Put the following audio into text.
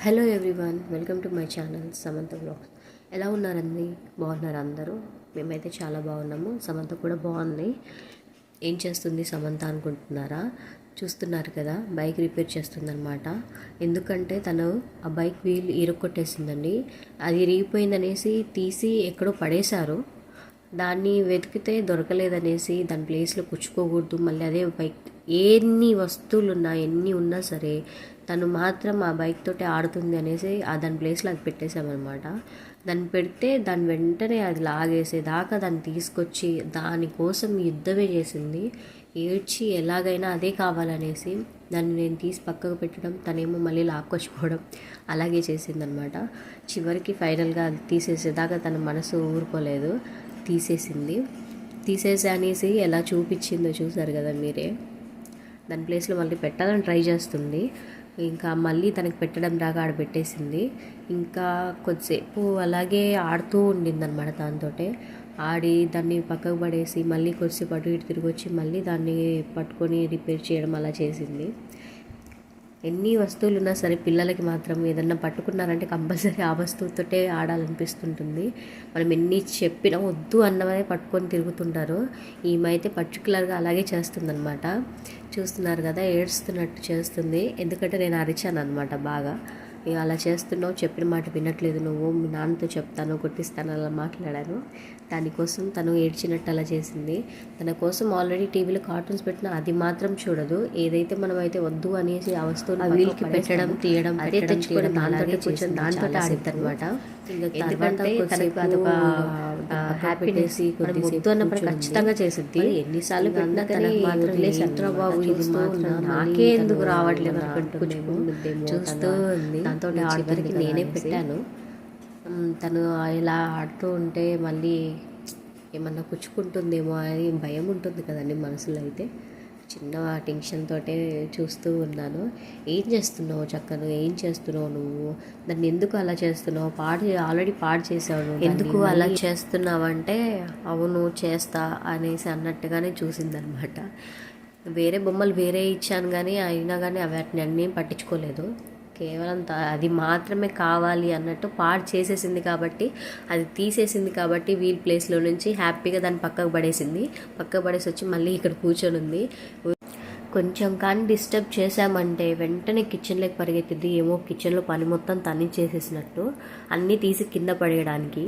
Hello everyone, welcome to my channel Samantha blogs. ఎలా ఉన్నారండి? బాగున్నారు అందరూ? మేమైతే చాలా బాగున్నాము. సమంత కూడా బాగుంది. ఏం చేస్తుంది సమంత అనుకుంటున్నారా? చూస్తున్నారు కదా, బైక్ రిపేర్ చేస్తుందన్నమాట. ఎందుకంటే తను ఆ బైక్ వీల్ ఇరుక్కొట్టేసిందండి. అది ఇరిగిపోయిందనేసి తీసి ఎక్కడో పడేశారు. దాన్ని వెతికితే దొరకలేదనేసి దాని ప్లేస్లో కూర్చుకోకూడదు, మళ్ళీ అదే బైక్ ఎన్ని వస్తువులు ఉన్నా ఎన్ని ఉన్నా సరే తను మాత్రం ఆ బైక్ తోటి ఆడుతుంది అనేసి దాని ప్లేస్లో అది పెట్టేసామన్నమాట. దాన్ని పెడితే దాని వెంటనే అది లాగేసేదాకా దాన్ని తీసుకొచ్చి దానికోసం యుద్ధమే చేసింది. ఏడ్చి ఎలాగైనా అదే కావాలనేసి దాన్ని నేను తీసి పక్కకు పెట్టడం, తనేమో మళ్ళీ లాక్కొచ్చిపోవడం అలాగే చేసిందనమాట. చివరికి ఫైనల్గా అది తీసేసేదాకా తన మనసు ఊరుకోలేదు, తీసేసి అనేసి ఎలా చూపించిందో చూసారు కదా మీరే. దాని ప్లేస్లో మళ్ళీ పెట్టాలని ట్రై చేస్తుంది. ఇంకా మళ్ళీ తనకి పెట్టడం రాగా ఆడ పెట్టేసింది. ఇంకా కొద్దిసేపు అలాగే ఆడుతూ ఉండిందనమాట. దాంతో ఆడి దాన్ని పక్కకు పడేసి మళ్ళీ కొద్దిసేపు అటు ఇటు తిరిగి వచ్చి మళ్ళీ దాన్ని పట్టుకొని రిపేర్ చేయడం అలా చేసింది. ఎన్ని వస్తువులు ఉన్నా సరే పిల్లలకి మాత్రం ఏదన్నా పట్టుకున్నారంటే కంపల్సరీ ఆ వస్తువుతోటే ఆడాలనిపిస్తుంటుంది. మనం ఎన్ని చెప్పినా వద్దు అన్నవే పట్టుకొని తిరుగుతుంటారు. ఈమె అయితే పర్టికులర్గా అలాగే చేస్తుందన్నమాట. చూస్తున్నారు కదా, ఏడుస్తున్నట్టు చేస్తుంది. ఎందుకంటే నేను అరిచాను అనమాట బాగా. అలా చేస్తున్నావు, చెప్పిన మాట వినట్లేదు నువ్వు, మీ నాన్నతో చెప్తాను, కొట్టిస్తాను అలా మాట్లాడాను. దానికోసం తను ఏడ్చినట్టు అలా చేసింది. తన కోసం ఆల్రెడీ టీవీలో కార్టూన్స్ పెట్టినా అది మాత్రం చూడదు. ఏదైతే మనం అయితే వద్దు అనేసి ఆ వస్తువుని వీళ్ళకి పెట్టడం తీయడం అదే తెచ్చుకొని దాంతో కూర్చొని దాంతో ఆడిద్ది అనమాట. ఎందుకంటే తనకు అదొక హ్యాపీనెస్. వద్దు అన్నప్పుడు ఖచ్చితంగా చేసిద్ది. ఎన్నిసార్లు పెట్టినా తనకు మాత్రం లేచంట్రా బాబు ఇది మాత్రం నాకే ఎందుకు రావట్లేదు అనుకుంటుందేమో చూస్తూ ఉంది. దాంతో ఆడవరికి నేనే పెట్టాను. తను ఇలా ఆడుతూ ఉంటే మళ్ళీ ఏమన్నా కుచ్చుకుంటుందేమో అని భయం ఉంటుంది కదండి మనసులో. అయితే చిన్న టెన్షన్ తోటే చూస్తూ ఉన్నాను. ఏం చేస్తున్నావు చక్కను, ఏం చేస్తున్నావు నువ్వు, దాన్ని ఎందుకు అలా చేస్తున్నావు, ఆల్రెడీ పాడు చేసావు, ఎందుకు అలా చేస్తున్నావు అంటే అవును చేస్తా అనేసి అన్నట్టుగానే చూసిందనమాట. వేరే బొమ్మలు వేరే ఇచ్చాను కానీ అయినా కానీ వాటిని అన్నీ పట్టించుకోలేదు. కేవలం అది మాత్రమే కావాలి అన్నట్టు పాడు చేసేసింది కాబట్టి, అది తీసేసింది కాబట్టి వీల్ ప్లేస్లో నుంచి హ్యాపీగా దాన్ని పక్కకు పడేసి వచ్చి మళ్ళీ ఇక్కడ కూర్చొని ఉంది. కొంచెం కానీ డిస్టర్బ్ చేసామంటే వెంటనే కిచెన్లోకి పరిగెత్తిద్ది. ఏమో కిచెన్లో పని మొత్తం తన్ని చేసేసినట్టు అన్నీ తీసి కింద పడేయడానికి.